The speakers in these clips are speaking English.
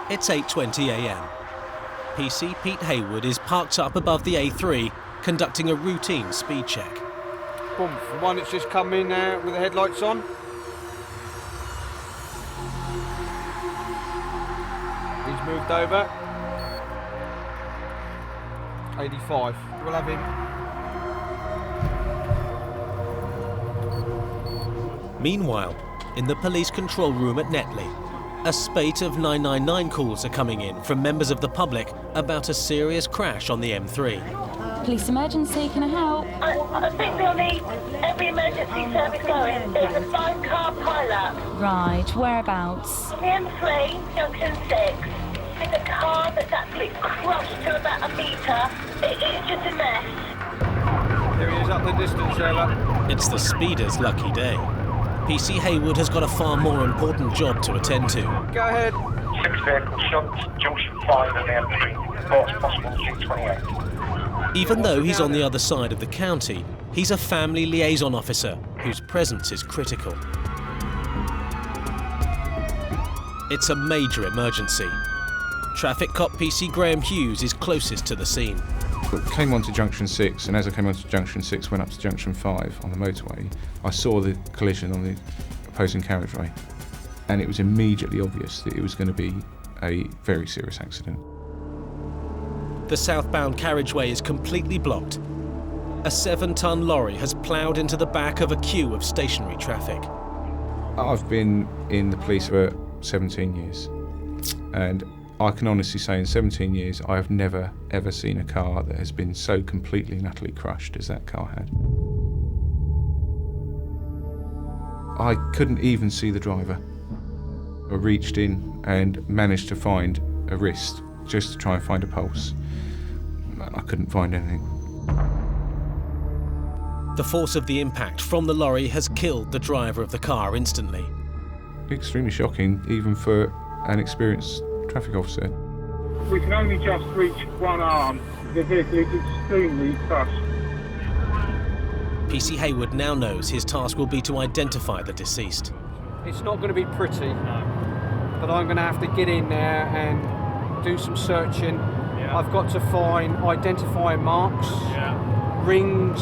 It's 8:20 a.m. PC Pete Haywood is parked up above the A3, conducting a routine speed check. Boom, the one that's just come in with the headlights on. He's moved over. 85. We'll have him. Meanwhile, in the police control room at Netley, a spate of 999 calls are coming in from members of the public about a serious crash on the M3. Police emergency, can I help? I think we'll need every emergency service going. There's a 5-car pile-up. Right, whereabouts? On the M3, junction 6. There's a car that's absolutely crushed to about a metre. It is just a mess. There he is up the distance there, look. It's the speeder's lucky day. PC Haywood has got a far more important job to attend to. Go ahead. 6 vehicles shot, junction 5 and the M3. Reports possible G28. Even though he's on the other side of the county, he's a family liaison officer whose presence is critical. It's a major emergency. Traffic cop PC Graham Hughes is closest to the scene. I came onto junction 6, and as I came onto junction 6, went up to junction 5 on the motorway, I saw the collision on the opposing carriageway, and it was immediately obvious that it was going to be a very serious accident. The southbound carriageway is completely blocked. A 7-ton lorry has ploughed into the back of a queue of stationary traffic. I've been in the police for 17 years, and I can honestly say in 17 years I have never ever seen a car that has been so completely and utterly crushed as that car had. I couldn't even see the driver. I reached in and managed to find a wrist just to try and find a pulse. I couldn't find anything. The force of the impact from the lorry has killed the driver of the car instantly. Extremely shocking, even for an experienced traffic officer. We can only just reach one arm. The vehicle is extremely crushed. PC Haywood now knows his task will be to identify the deceased. It's not going to be pretty, but I'm going to have to get in there and do some searching. I've got to find identifying marks, rings,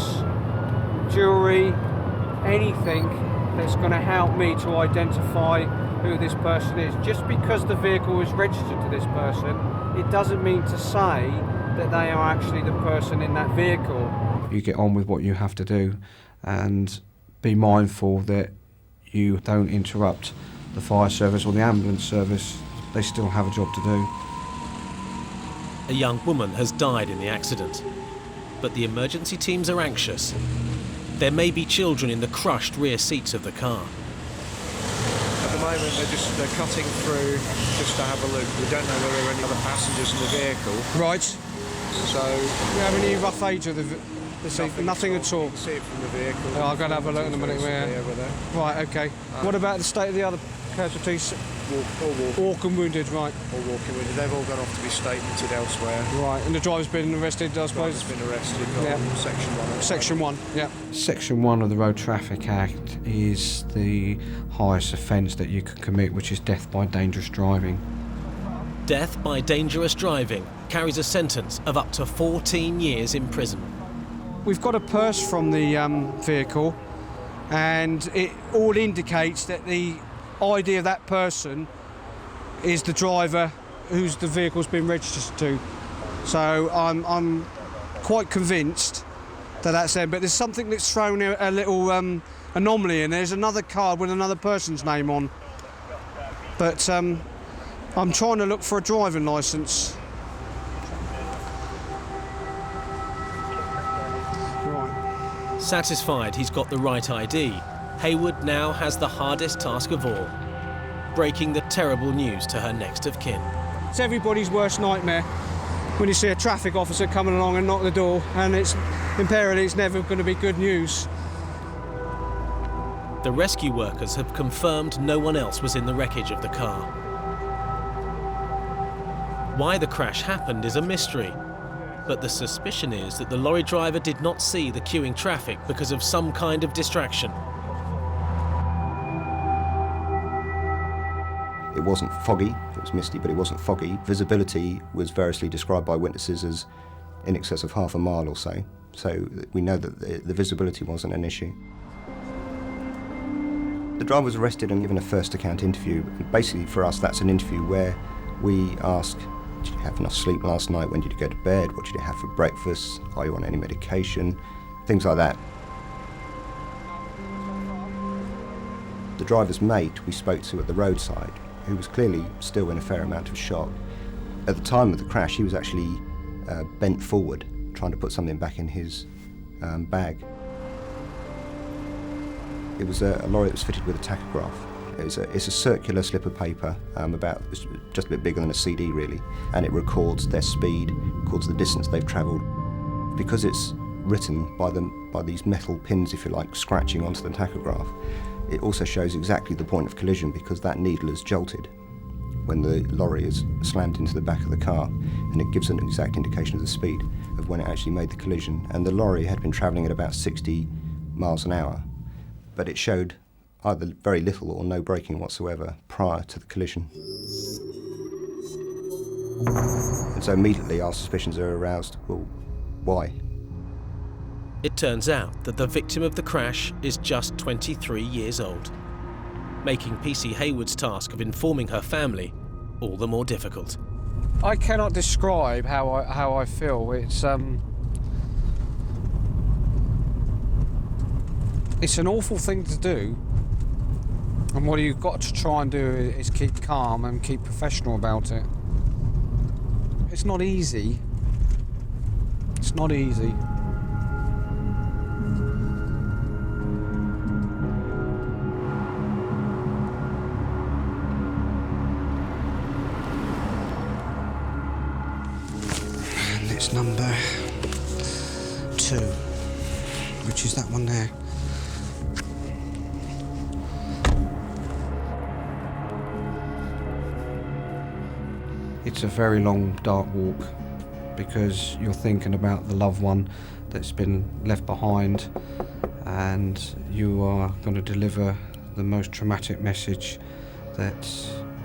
jewellery, anything that's going to help me to identify who this person is. Just because the vehicle is registered to this person, it doesn't mean to say that they are actually the person in that vehicle. You get on with what you have to do and be mindful that you don't interrupt the fire service or the ambulance service. They still have a job to do. A young woman has died in the accident, but the emergency teams are anxious. There may be children in the crushed rear seats of the car. At the moment they're cutting through just to have a look. We don't know whether there are any other passengers in the vehicle. Right. So Do you have any rough age of the nothing at all? You can see it from the vehicle. Oh, I'll go and have a look in a minute. Over there. Right, okay. What about the state of the other casualties? Walk and wounded, right. Or walking wounded. They've all gone off to be statemented elsewhere. Right, and the driver's been arrested, I suppose? The driver's been arrested on Section 1. Section 1, yeah. Section 1 of the Road Traffic Act is the highest offence that you could commit, which is death by dangerous driving. Death by dangerous driving carries a sentence of up to 14 years in prison. We've got a purse from the vehicle, and it all indicates that the ID of that person is the driver whose the vehicle's been registered to. So I'm quite convinced that that's them. But there's something that's thrown a little anomaly in. There's another card with another person's name on. But I'm trying to look for a driving licence. Right. Satisfied he's got the right ID, Haywood now has the hardest task of all, breaking the terrible news to her next of kin. It's everybody's worst nightmare when you see a traffic officer coming along and knock the door, and it's never going to be good news. The rescue workers have confirmed no one else was in the wreckage of the car. Why the crash happened is a mystery, but the suspicion is that the lorry driver did not see the queuing traffic because of some kind of distraction. It wasn't foggy, it was misty, but it wasn't foggy. Visibility was variously described by witnesses as in excess of half a mile or so. So we know that the visibility wasn't an issue. The driver was arrested and given a first account interview. Basically for us that's an interview where we ask, did you have enough sleep last night? When did you go to bed? What did you have for breakfast? Are you on any medication? Things like that. The driver's mate we spoke to at the roadside, who was clearly still in a fair amount of shock. At the time of the crash, he was actually bent forward, trying to put something back in his bag. It was a lorry that was fitted with a tachograph. It's a circular slip of paper, it's just a bit bigger than a CD really, and it records their speed, records the distance they've travelled. Because it's written by these metal pins, if you like, scratching onto the tachograph, it also shows exactly the point of collision because that needle is jolted when the lorry is slammed into the back of the car, and it gives an exact indication of the speed of when it actually made the collision. And the lorry had been travelling at about 60 miles an hour, but it showed either very little or no braking whatsoever prior to the collision. And so immediately our suspicions are aroused. Well, why? It turns out that the victim of the crash is just 23 years old, making PC Hayward's task of informing her family all the more difficult. I cannot describe how I feel. It's an awful thing to do, and what you've got to try and do is keep calm and keep professional about it. It's not easy. It's not easy. And it's number 2, which is that one there. It's a very long, dark walk because you're thinking about the loved one that's been left behind, and you are going to deliver the most traumatic message that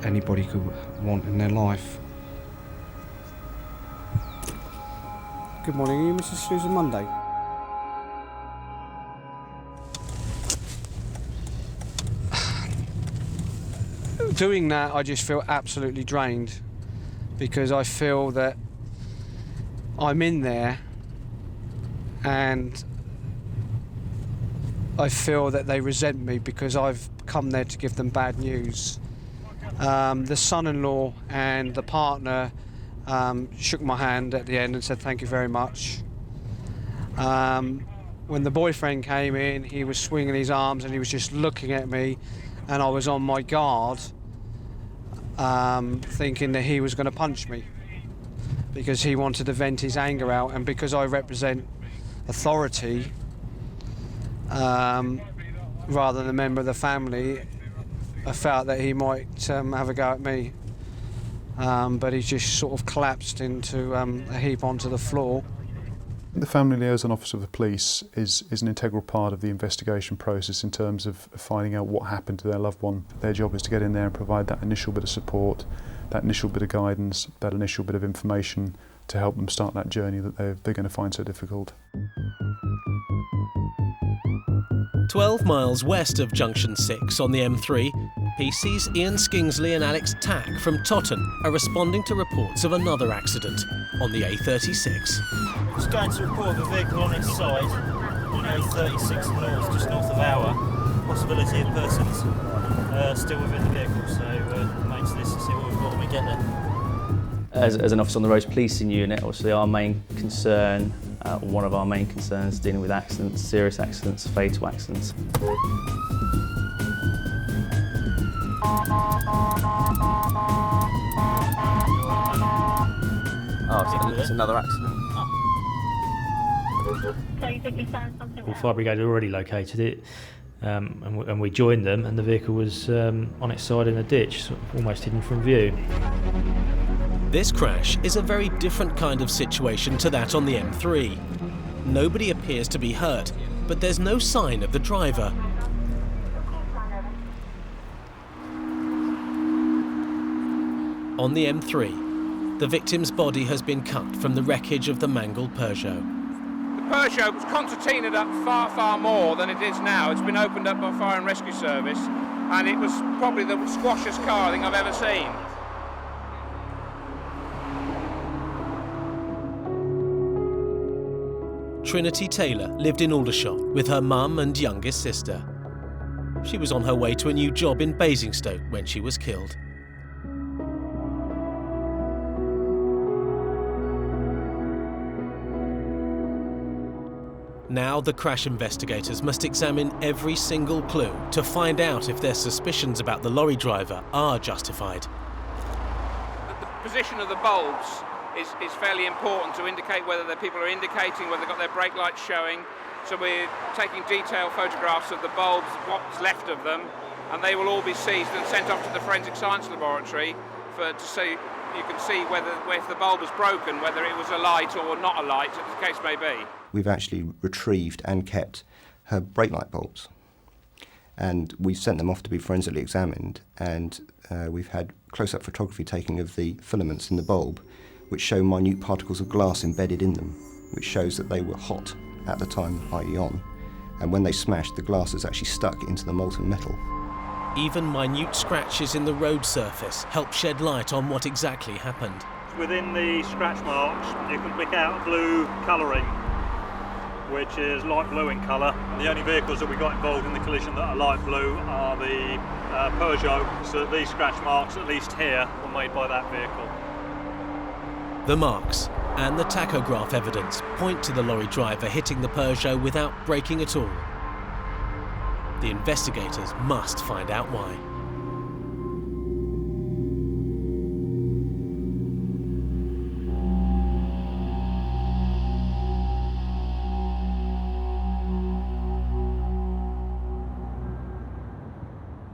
anybody could want in their life. Good morning, are you Mrs. Susan Monday? Doing that, I just feel absolutely drained, because I feel that I'm in there and I feel that they resent me because I've come there to give them bad news. The son-in-law and the partner shook my hand at the end and said thank you very much. When the boyfriend came in, he was swinging his arms and he was just looking at me, and I was on my guard, thinking that he was going to punch me because he wanted to vent his anger out, and because I represent authority rather than a member of the family, I felt that he might have a go at me, but he just sort of collapsed into a heap onto the floor. The family liaison officer of the police is an integral part of the investigation process in terms of finding out what happened to their loved one. Their job is to get in there and provide that initial bit of support, that initial bit of guidance, that initial bit of information to help them start that journey that they're going to find so difficult. 12 miles west of Junction 6 on the M3, PC's Ian Skingsley and Alex Tack from Totton are responding to reports of another accident on the A36. Just going to report of a vehicle on its side, on the A36 north, just north of our possibility of persons still within the vehicle, so remains this to see what we've got when we get there. As an officer on the roads policing unit, obviously our main concern, one of our main concerns, is dealing with accidents, serious accidents, fatal accidents. Oh, it's another accident. So you think you found something? Well, Fire Brigade had already located it, and we joined them, and the vehicle was on its side in a ditch, sort of almost hidden from view. This crash is a very different kind of situation to that on the M3. Nobody appears to be hurt, but there's no sign of the driver. On the M3, the victim's body has been cut from the wreckage of the mangled Peugeot. The Peugeot was concertinaed up far, far more than it is now. It's been opened up by Fire and Rescue Service, and it was probably the squashiest car I think I've ever seen. Trinity Taylor lived in Aldershot with her mum and youngest sister. She was on her way to a new job in Basingstoke when she was killed. Now the crash investigators must examine every single clue to find out if their suspicions about the lorry driver are justified. The position of the bulbs is fairly important to indicate whether the people are indicating, whether they've got their brake lights showing. So we're taking detailed photographs of the bulbs, what's left of them, and they will all be seized and sent off to the forensic science laboratory to see, you can see whether if the bulb was broken, whether it was a light or not a light, as the case may be. We've actually retrieved and kept her brake light bulbs, and we've sent them off to be forensically examined, and we've had close-up photography taken of the filaments in the bulb, which show minute particles of glass embedded in them, which shows that they were hot at the time, i.e. on, and when they smashed, the glass is actually stuck into the molten metal. Even minute scratches in the road surface help shed light on what exactly happened. Within the scratch marks, you can pick out blue colouring, which is light blue in colour. The only vehicles that we got involved in the collision that are light blue are the Peugeot, so these scratch marks, at least here, were made by that vehicle. The marks and the tachograph evidence point to the lorry driver hitting the Peugeot without braking at all. The investigators must find out why.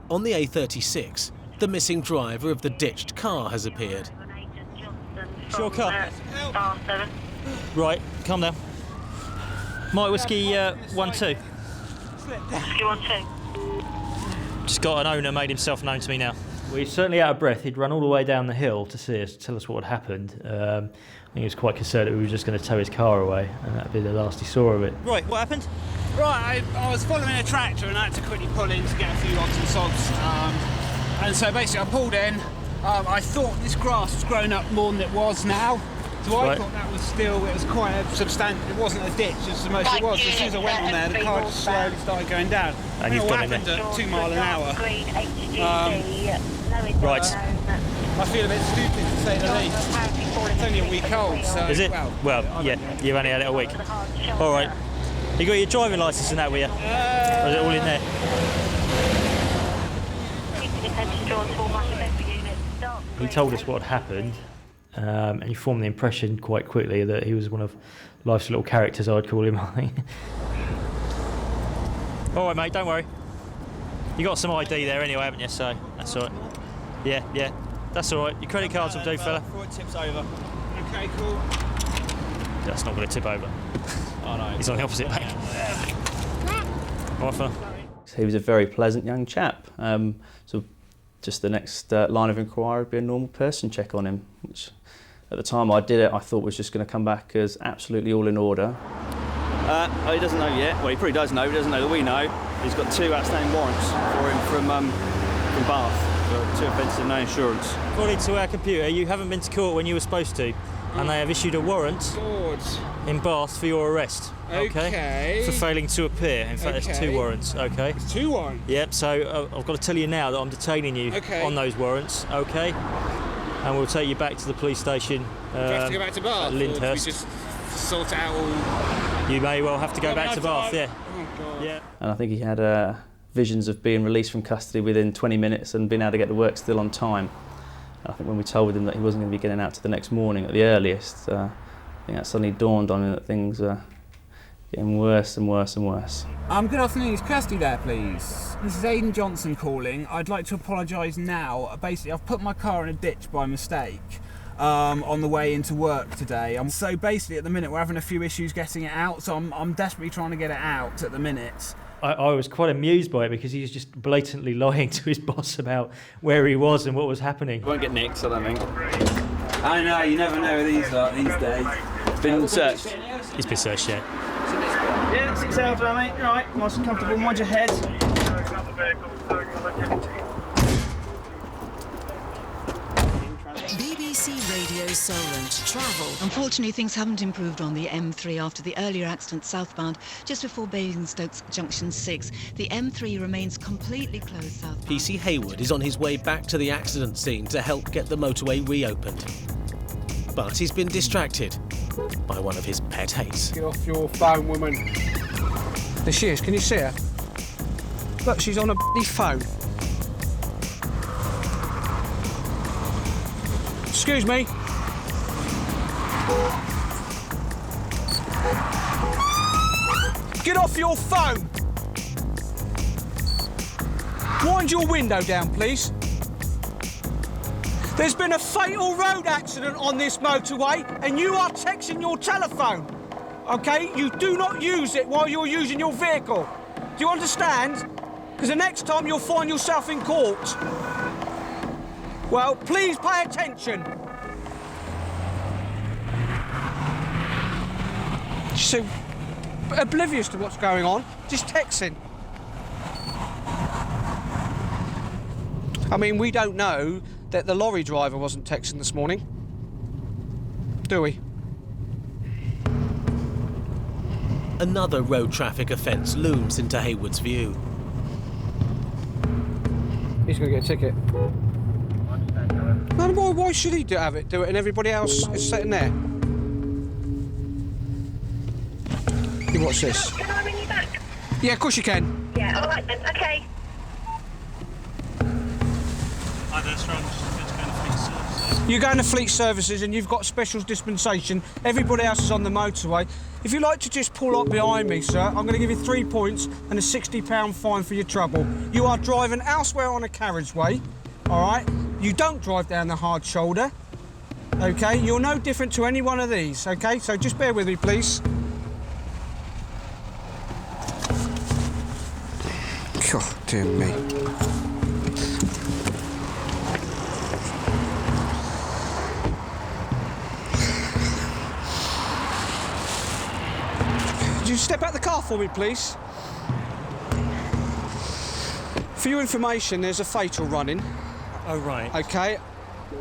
On the A36, the missing driver of the ditched car has appeared. It's your car. Right, calm down. Mike Whiskey 1-2. Whiskey 1-2. Just got an owner made himself known to me now. Well, he's certainly out of breath. He'd run all the way down the hill to see us, to tell us what had happened. I think he was quite concerned that we were just going to tow his car away, and that'd be the last he saw of it. Right, what happened? Right, I was following a tractor and I had to quickly pull in to get a few odds and sods. And so basically I pulled in. I thought this grass was growing up more than it was now. So I thought that was still, it was quite a substantial, it wasn't a ditch as most it was. As soon as I went on there, the car just slowly started going down. And you've gone in there? At 2 miles an hour. Right. I feel a bit stupid to say the least. It's only a week old, so... Is it? Well, yeah, you've only had it a week. All right. You got your driving licence and that with you? Or is it all in there? He told us what had happened, and he formed the impression quite quickly that he was one of life's little characters, I'd call him, I think. All right, mate, don't worry. You got some ID there anyway, haven't you? So that's all right. Yeah, that's all right. Your credit cards will do, fella. Before it tips over. Okay, cool. That's not going to tip over. Oh, no. He's on the opposite bank. All right, fella. He was a very pleasant young chap. So just the next line of inquiry would be a normal person check on him, which at the time I did it, I thought was just going to come back as absolutely all in order. He doesn't know yet. Well, he probably does know. He doesn't know that we know. He's got 2 outstanding warrants for him from Bath for 2 offences and no insurance. According to our computer, you haven't been to court when you were supposed to, and they have issued a warrant in Bath for your arrest. Okay. For failing to appear. In fact, there's 2 warrants. Okay. There's 2 warrants? Yep. So I've got to tell you now that I'm detaining you on those warrants. Okay. And we'll take you back to the police station. Do you have to go back to Bath? At Lyndhurst. Or do we just sort it out all? You may well have to go back to Bath. Yeah. Oh God. Yeah. And I think he had visions of being released from custody within 20 minutes and being able to get to work still on time. And I think when we told him that he wasn't going to be getting out to the next morning at the earliest, I think that suddenly dawned on him that things are getting worse and worse and worse. Good afternoon, is Kirsty there, please? This is Aidan Johnson calling. I'd like to apologise now. Basically, I've put my car in a ditch by mistake on the way into work today. So basically, at the minute, we're having a few issues getting it out, so I'm desperately trying to get it out at the minute. I was quite amused by it because he was just blatantly lying to his boss about where he was and what was happening. Won't get nicked, I don't think. I know, you never know these days. Been searched. It's been searched, yeah. Yeah, 6 hours, mate. Right, nice and comfortable. Mind your head. BBC Radio Solent Travel. Unfortunately, things haven't improved on the M3 after the earlier accident southbound just before Basingstoke's Junction 6. The M3 remains completely closed southbound. PC Hayward is on his way back to the accident scene to help get the motorway reopened. But he's been distracted by one of his pet hates. Get off your phone, woman. There she is, can you see her? Look, she's on a bloody phone. Excuse me. Get off your phone! Wind your window down, please. There's been a fatal road accident on this motorway and you are texting your telephone. OK? You do not use it while you're using your vehicle. Do you understand? Because the next time you'll find yourself in court. Well, please pay attention. She's so oblivious to what's going on, just texting. I mean, we don't know that the lorry driver wasn't texting this morning, do we? Another road traffic offence looms into Hayward's view. He's going to get a ticket. No, why should he do it and everybody else is sitting there? You watch this. Can I ring you back? Yeah, of course you can. Yeah, all right then, okay. Hi there, Strong. You're going to Fleet Services and you've got special dispensation. Everybody else is on the motorway. If you'd like to just pull up behind me, sir, I'm going to give you 3 points and a £60 fine for your trouble. You are driving elsewhere on a carriageway, all right? You don't drive down the hard shoulder, OK? You're no different to any one of these, OK? So just bear with me, please. God dear me. Could you step out the car for me, please? For your information, there's a fatal running. Oh, right. OK.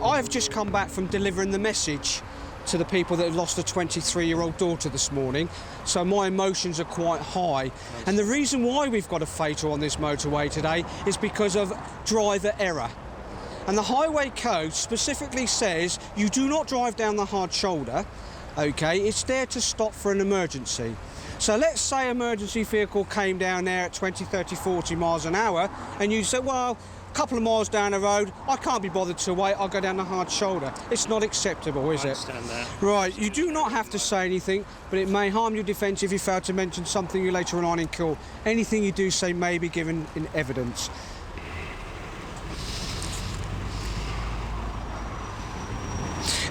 I've just come back from delivering the message to the people that have lost a 23-year-old daughter this morning, so my emotions are quite high. And the reason why we've got a fatal on this motorway today is because of driver error. And the highway code specifically says you do not drive down the hard shoulder, OK? It's there to stop for an emergency. So let's say an emergency vehicle came down there at 20, 30, 40 miles an hour, and you said, well, a couple of miles down the road, I can't be bothered to wait, I'll go down the hard shoulder. It's not acceptable, is it? I understand that. Right, you do not have to say anything, but it may harm your defence if you fail to mention something you later on in court. Anything you do say may be given in evidence.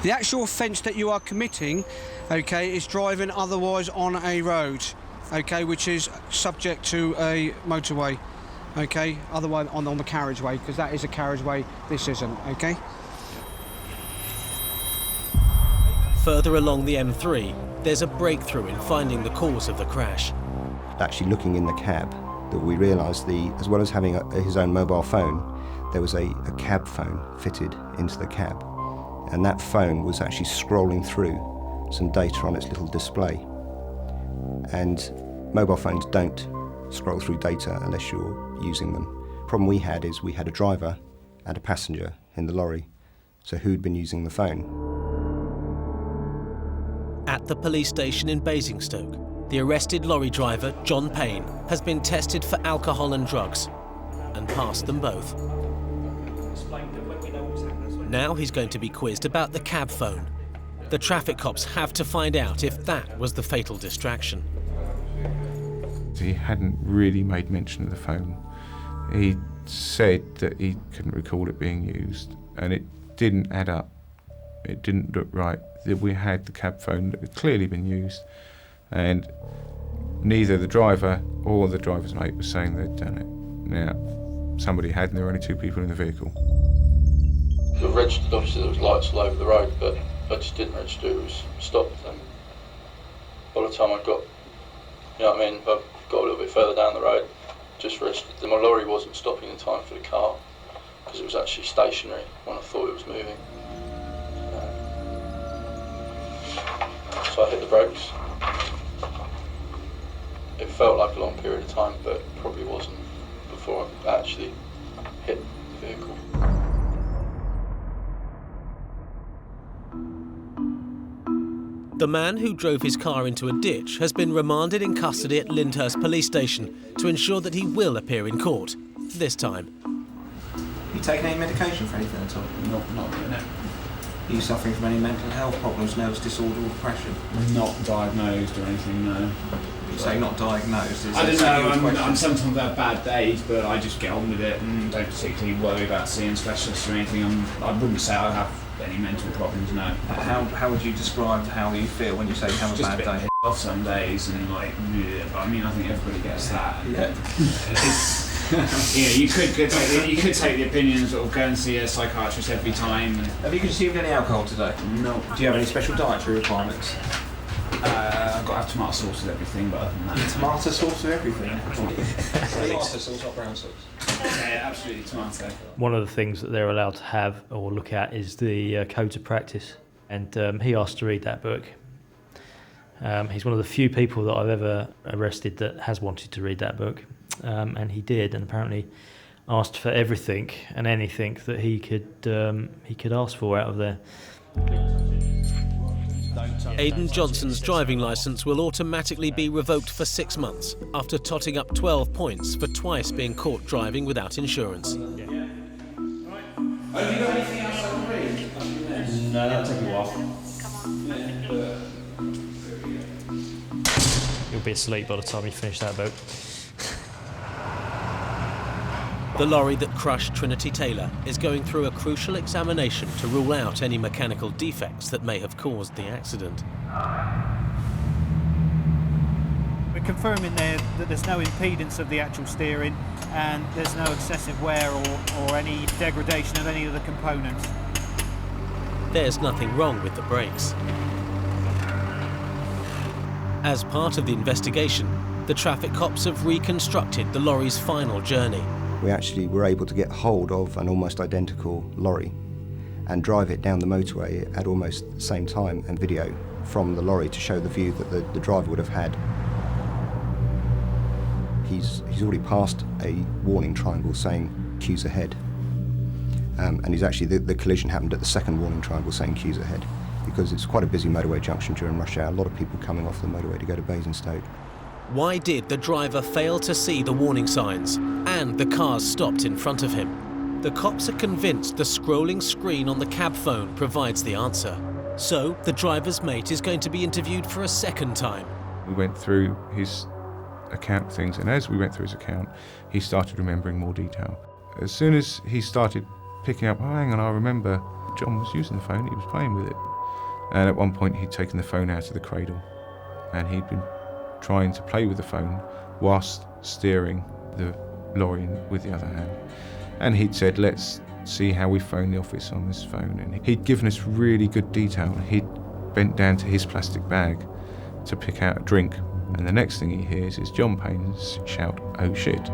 The actual offence that you are committing, OK, is driving otherwise on a road, OK, which is subject to a motorway. OK, otherwise on the carriageway, because that is a carriageway, this isn't, OK? Further along the M3, there's a breakthrough in finding the cause of the crash. Actually looking in the cab, that we realised as well as having his own mobile phone, there was a cab phone fitted into the cab. And that phone was actually scrolling through some data on its little display. And mobile phones don't scroll through data unless you're using them. The problem we had is we had a driver and a passenger in the lorry, so who'd been using the phone? At the police station in Basingstoke, the arrested lorry driver, John Payne, has been tested for alcohol and drugs and passed them both. Now he's going to be quizzed about the cab phone. The traffic cops have to find out if that was the fatal distraction. He hadn't really made mention of the phone. He said that he couldn't recall it being used, and it didn't add up. It didn't look right that we had the cab phone that had clearly been used, and neither the driver or the driver's mate was saying they'd done it. Now, somebody had, and there were only 2 people in the vehicle. I registered, obviously there was lights all over the road, but I just didn't register, it was stopped. And by the time I got, you know what I mean, I got a little bit further down the road, just registered. My lorry wasn't stopping in time for the car, because it was actually stationary when I thought it was moving. So I hit the brakes. It felt like a long period of time, but it probably wasn't before I actually hit the vehicle. The man who drove his car into a ditch has been remanded in custody at Lyndhurst Police Station to ensure that he will appear in court, this time. You taking any medication for anything at all? Not really, no. Are you suffering from any mental health problems, nervous disorder or depression? Not diagnosed or anything, no. You say not diagnosed? I don't know, I'm sometimes have bad days, but I just get on with it and don't particularly worry about seeing specialists or anything. I wouldn't say I have any mental problems, no. How would you describe how you feel when you say you have a bad day? Just off some days and like, yeah, but I mean, I think everybody gets that. Yeah. You could take the opinions or go and see a psychiatrist every time. Have you consumed any alcohol today? No. Do you have any special dietary requirements? I've got to have tomato sauce with everything, but other than that. Tomato sauce with everything? Tomato sauce, not brown sauce. Yeah, absolutely, tomato. One of the things that they're allowed to have or look at is the codes of practice, and he asked to read that book. He's one of the few people that I've ever arrested that has wanted to read that book, and he did, and apparently asked for everything and anything that he could ask for out of there. Aidan Johnson's driving licence will automatically be revoked for 6 months after totting up 12 points for twice being caught driving without insurance. Have you got anything else I can read? No, that'll take a while. You'll be asleep by the time you finish that book. The lorry that crushed Trinity Taylor is going through a crucial examination to rule out any mechanical defects that may have caused the accident. We're confirming there that there's no impedance of the actual steering and there's no excessive wear or any degradation of any of the components. There's nothing wrong with the brakes. As part of the investigation, the traffic cops have reconstructed the lorry's final journey. We actually were able to get hold of an almost identical lorry and drive it down the motorway at almost the same time and video from the lorry to show the view that the driver would have had. He's already passed a warning triangle saying queues ahead, and he's actually the collision happened at the second warning triangle saying queues ahead, because it's quite a busy motorway junction during rush hour, a lot of people coming off the motorway to go to Basingstoke. Why did the driver fail to see the warning signs and the cars stopped in front of him? The cops are convinced the scrolling screen on the cab phone provides the answer. So the driver's mate is going to be interviewed for a second time. We went through his account things, and as we went through his account, he started remembering more detail. As soon as he started picking up, oh, hang on, I remember John was using the phone, he was playing with it. And at one point he'd taken the phone out of the cradle and he'd been trying to play with the phone whilst steering the lorry with the other hand. And he'd said, let's see how we phone the office on this phone. And he'd given us really good detail. He'd bent down to his plastic bag to pick out a drink. And the next thing he hears is John Payne's shout, "Oh shit."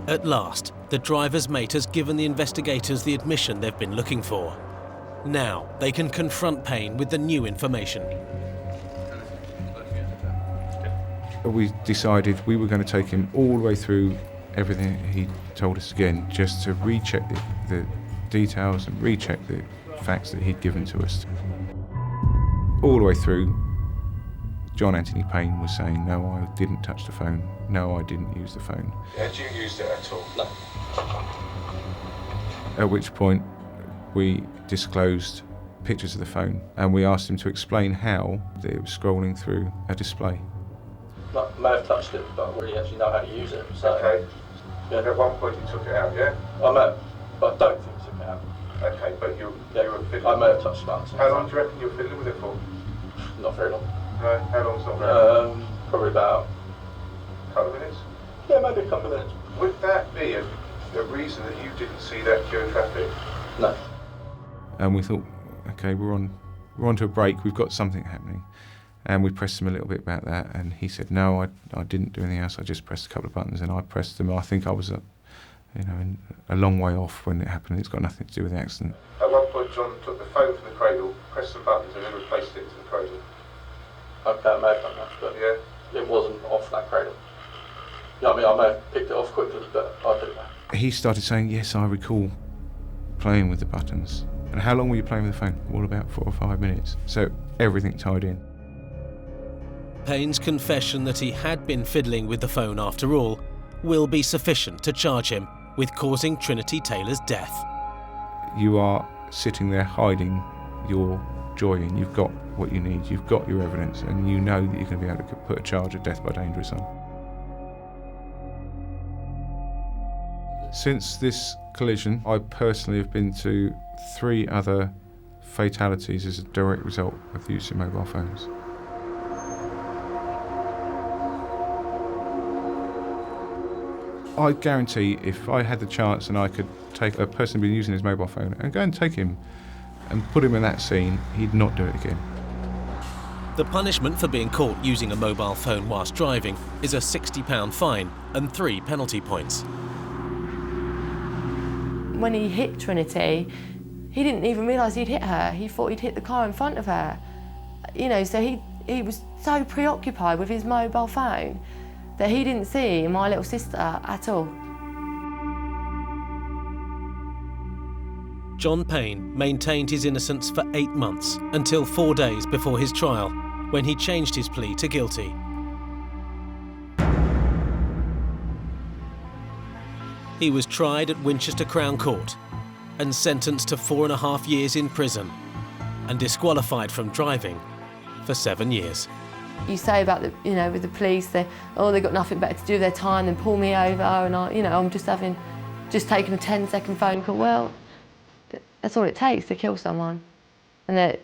At last, the driver's mate has given the investigators the admission they've been looking for. Now, they can confront Payne with the new information. We decided we were going to take him all the way through everything he told us again, just to recheck the details and recheck the facts that he'd given to us. All the way through, John Anthony Payne was saying, no, I didn't touch the phone, no, I didn't use the phone. Had you used it at all? No. At which point, we disclosed pictures of the phone and we asked him to explain how it was scrolling through a display. I may have touched it, but I really actually know how to use it. So, Okay. Yeah. At one point you took it out, yeah? I may have, but I don't think I took it out. Okay, but you were fiddling. I may have touched the button. How long do you reckon you were fiddling with it for? Not very long. No, how long's not very long? Probably about A couple of minutes? Yeah, maybe a couple of minutes. Would that be a reason that you didn't see that queue of traffic? No. And we thought, okay, we're on to a break, we've got something happening. And we pressed him a little bit about that, and he said, no, I didn't do anything else, I just pressed a couple of buttons, and I pressed them. I think I was a long way off when it happened. It's got nothing to do with the accident. At one point, John took the phone from the cradle, pressed some buttons, and then replaced it into the cradle. Okay, I may have done that, but yeah, it wasn't off that cradle. Yeah, I mean, I may have picked it off quickly, but I didn't know. He started saying, yes, I recall playing with the buttons. And how long were you playing with the phone? All about 4 or 5 minutes. So everything tied in. Payne's confession that he had been fiddling with the phone after all will be sufficient to charge him with causing Trinity Taylor's death. You are sitting there hiding your joy in. You've got what you need, you've got your evidence, and you know that you're going to be able to put a charge of death by dangerous on. Since this collision, I personally have been to 3 other fatalities as a direct result of the use of mobile phones. I guarantee if I had the chance and I could take a person who'd been using his mobile phone and go and take him and put him in that scene, he'd not do it again. The punishment for being caught using a mobile phone whilst driving is a £60 fine and 3 penalty points. When he hit Trinity, he didn't even realise he'd hit her. He thought he'd hit the car in front of her. You know, so he was so preoccupied with his mobile phone that he didn't see my little sister at all. John Payne maintained his innocence for 8 months until 4 days before his trial, when he changed his plea to guilty. He was tried at Winchester Crown Court and sentenced to 4.5 years in prison and disqualified from driving for 7 years. You say about the, you know, with the police, they've got nothing better to do with their time than pull me over, and I'm just taking a 10-second phone call. Well, that's all it takes to kill someone, and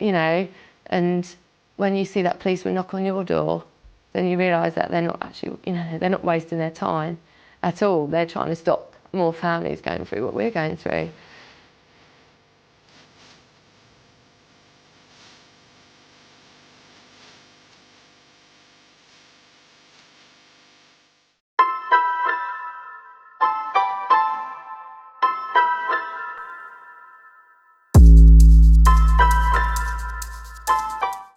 and when you see that policeman knock on your door, then you realise that they're not actually, they're not wasting their time at all. They're trying to stop more families going through what we're going through.